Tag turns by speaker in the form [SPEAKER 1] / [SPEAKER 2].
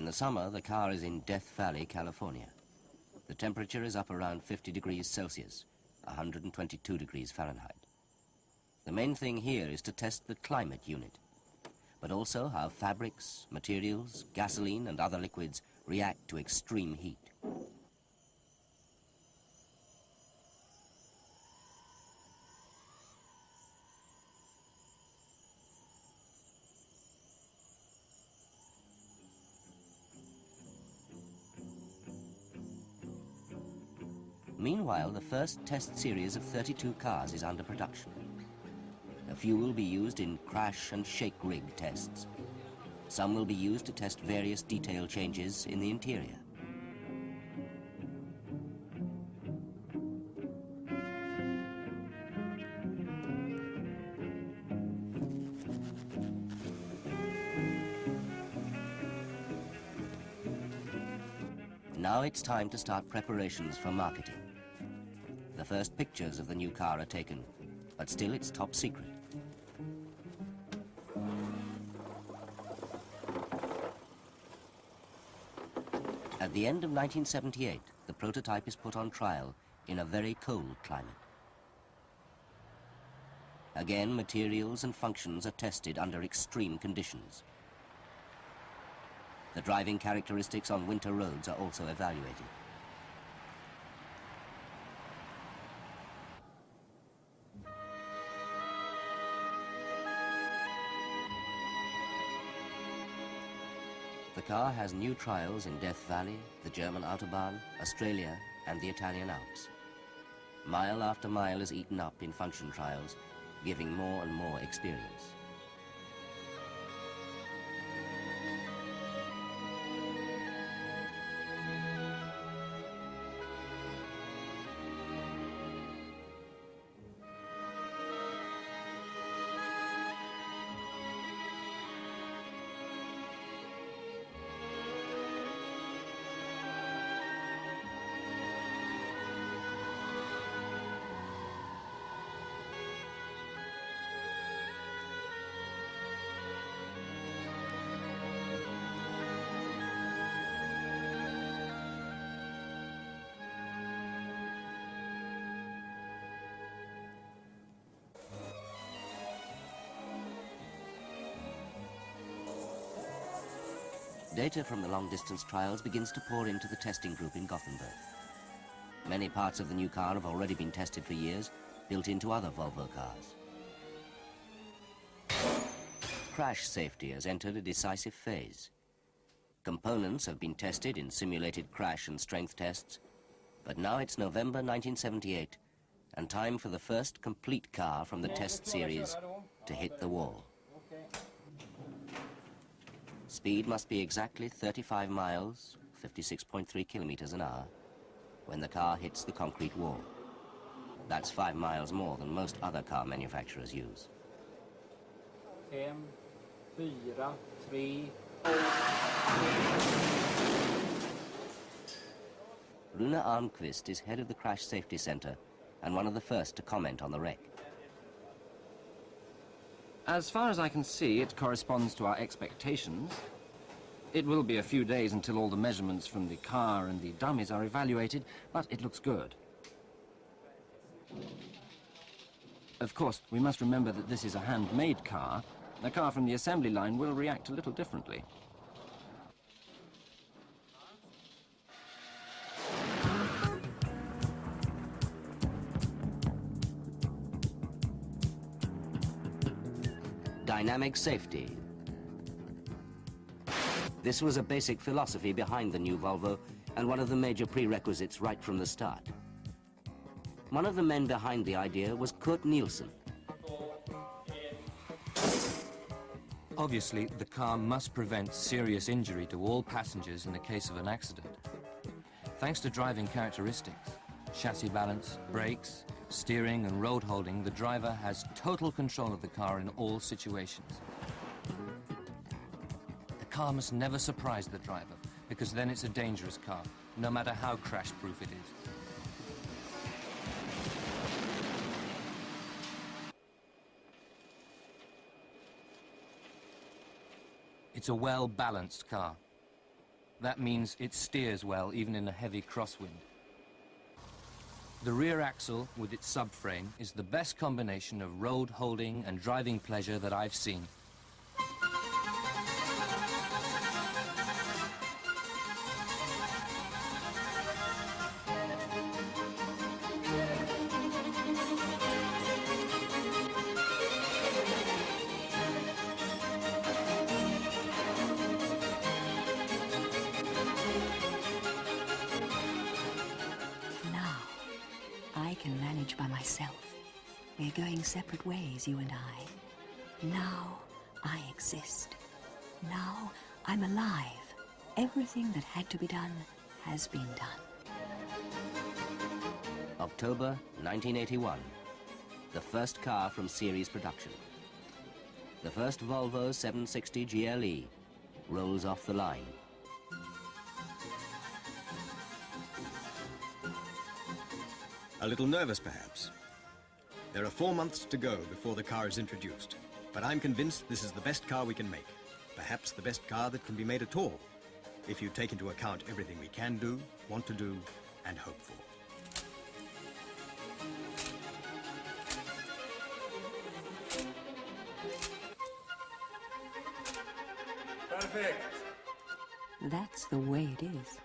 [SPEAKER 1] In the summer, the car is in Death Valley, California. The temperature is up around 50 degrees Celsius, 122 degrees Fahrenheit. The main thing here is to test the climate unit, but also how fabrics, materials, gasoline and other liquids react to extreme heat. Meanwhile, the first test series of 32 cars is under production. A few will be used in crash and shake rig tests. Some will be used to test various detail changes in the interior. Now it's time to start preparations for marketing. The first pictures of the new car are taken, but still it's top secret. At the end of 1978, the prototype is put on trial in a very cold climate. Again, materials and functions are tested under extreme conditions. The driving characteristics on winter roads are also evaluated. The car has new trials in Death Valley, the German Autobahn, Australia and the Italian Alps. Mile after mile is eaten up in function trials, giving more and more experience. Data from the long-distance trials begins to pour into the testing group in Gothenburg. Many parts of the new car have already been tested for years, built into other Volvo cars. Crash safety has entered a decisive phase. Components have been tested in simulated crash and strength tests, but now it's November 1978 and time for the first complete car from the test series to hit the wall. Speed must be exactly 35 miles, 56.3 kilometers an hour, when the car hits the concrete wall. That's 5 miles more than most other car manufacturers use.
[SPEAKER 2] 5, 4, 3.
[SPEAKER 1] Rune Almqvist is head of the Crash Safety Center and one of the first to comment on the wreck.
[SPEAKER 3] As far as I can see, it corresponds to our expectations. It will be a few days until all the measurements from the car and the dummies are evaluated, but it looks good. Of course, we must remember that this is a handmade car. A car from the assembly line will react a little differently.
[SPEAKER 1] Dynamic safety. This was a basic philosophy behind the new Volvo and one of the major prerequisites right from the start. One of the men behind the idea was Kurt Nielsen.
[SPEAKER 4] Obviously, the car must prevent serious injury to all passengers in the case of an accident. Thanks to driving characteristics, chassis balance, brakes, steering and road holding, the driver has total control of the car in all situations. The car must never surprise the driver, because then it's a dangerous car, no matter how crash-proof it is. It's a well-balanced car. That means it steers well, even in a heavy crosswind. The rear axle, with its subframe, is the best combination of road holding and driving pleasure that I've seen.
[SPEAKER 5] I can manage by myself. We're going separate ways, you and I. Now I exist. Now I'm alive. Everything that had to be done has been done.
[SPEAKER 1] October 1981. The first car from series production. The first Volvo 760 GLE rolls off the line.
[SPEAKER 6] A little nervous, perhaps. There are 4 months to go before the car is introduced, but I'm convinced this is the best car we can make. Perhaps the best car that can be made at all, if you take into account everything we can do, want to do, and hope for.
[SPEAKER 5] That's the way it is.